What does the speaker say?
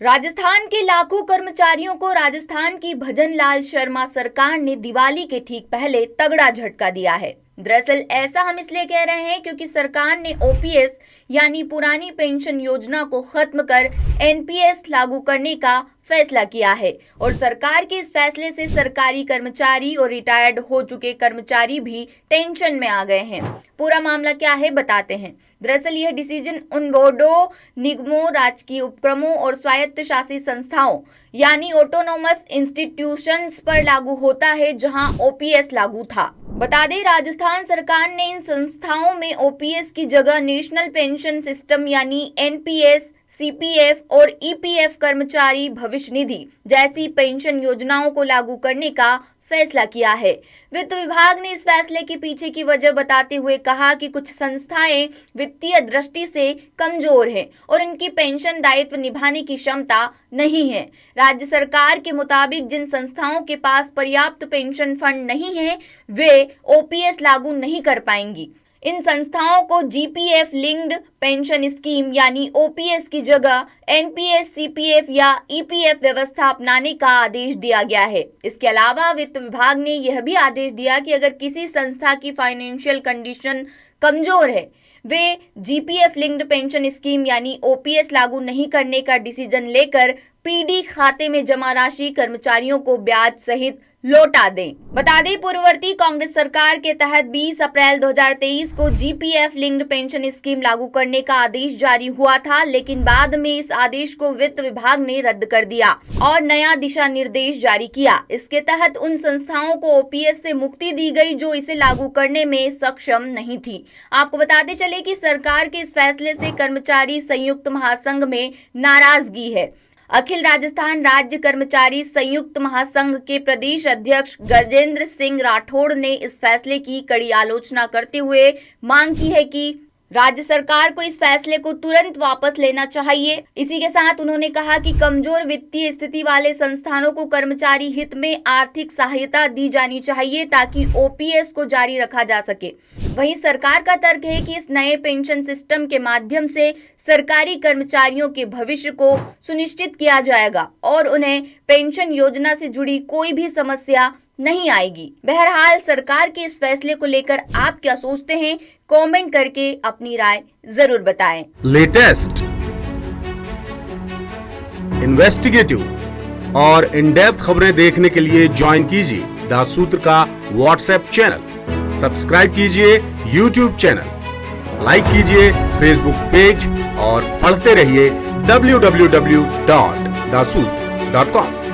राजस्थान के लाखों कर्मचारियों को राजस्थान की भजन लाल शर्मा सरकार ने दिवाली के ठीक पहले तगड़ा झटका दिया है। दरअसल ऐसा हम इसलिए कह रहे हैं क्योंकि सरकार ने ओपीएस यानी पुरानी पेंशन योजना को खत्म कर एनपीएस लागू करने का फैसला किया है और सरकार के इस फैसले से सरकारी कर्मचारी और रिटायर्ड हो चुके कर्मचारी भी टेंशन में आ गए हैं। पूरा मामला क्या है बताते हैं। दरअसल यह डिसीजन उन बोर्डों, निगमों, राजकीय उपक्रमों और स्वायत्त शासी संस्थाओं यानी ऑटोनोमस इंस्टीट्यूशंस पर लागू होता है जहां ओपीएस लागू था। बता दें, राजस्थान सरकार ने इन संस्थाओं में ओपीएस की जगह नेशनल पेंशन सिस्टम यानी एनपीएस, सीपीएफ और ईपीएफ कर्मचारी भविष्य निधि जैसी पेंशन योजनाओं को लागू करने का फैसला किया है। वित्त विभाग ने इस फैसले के पीछे की वजह बताते हुए कहा कि कुछ संस्थाएं वित्तीय दृष्टि से कमजोर हैं और इनकी पेंशन दायित्व निभाने की क्षमता नहीं है। राज्य सरकार के मुताबिक जिन संस्थाओं के पास पर्याप्त पेंशन फंड नहीं है वे ओपीएस लागू नहीं कर पाएंगी। इन संस्थाओं को जीपीएफ लिंक्ड पेंशन स्कीम यानी ओपीएस की जगह एनपीएस, सीपीएफ या ईपीएफ व्यवस्था अपनाने का आदेश दिया गया है। इसके अलावा वित्त विभाग ने यह भी आदेश दिया कि अगर किसी संस्था की फाइनेंशियल कंडीशन कमजोर है वे जीपीएफ लिंक्ड पेंशन स्कीम यानी ओपीएस लागू नहीं करने का डिसीजन लेकर पीडी खाते में जमा राशि कर्मचारियों को ब्याज सहित लौटा दें। बता दें, पूर्ववर्ती कांग्रेस सरकार के तहत 20 अप्रैल 2023 को जीपीएफ लिंक्ड पेंशन स्कीम लागू करने का आदेश जारी हुआ था, लेकिन बाद में इस आदेश को वित्त विभाग ने रद्द कर दिया और नया दिशा निर्देश जारी किया। इसके तहत उन संस्थाओं को ओपीएस से मुक्ति दी गई जो इसे लागू करने में सक्षम नहीं थी। आपको बताते चले कि सरकार के इस फैसले से कर्मचारी संयुक्त महासंघ में नाराजगी है। अखिल राजस्थान राज्य कर्मचारी संयुक्त महासंघ के प्रदेश अध्यक्ष गजेंद्र सिंह राठौड़ ने इस फैसले की कड़ी आलोचना करते हुए मांग की है कि राज्य सरकार को इस फैसले को तुरंत वापस लेना चाहिए। इसी के साथ उन्होंने कहा कि कमजोर वित्तीय स्थिति वाले संस्थानों को कर्मचारी हित में आर्थिक सहायता दी जानी चाहिए ताकि ओपीएस को जारी रखा जा सके। वहीं सरकार का तर्क है कि इस नए पेंशन सिस्टम के माध्यम से सरकारी कर्मचारियों के भविष्य को सुनिश्चित किया जाएगा और उन्हें पेंशन योजना से जुड़ी कोई भी समस्या नहीं आएगी। बहरहाल सरकार के इस फैसले को लेकर आप क्या सोचते हैं? कमेंट करके अपनी राय जरूर बताएं। लेटेस्ट, इन्वेस्टिगेटिव और इन डेप्थ खबरें देखने के लिए ज्वाइन कीजिए द सूत्र का व्हाट्सएप चैनल, सब्सक्राइब कीजिए यूट्यूब चैनल, लाइक कीजिए फेसबुक पेज और पढ़ते रहिए www.dasoot.com।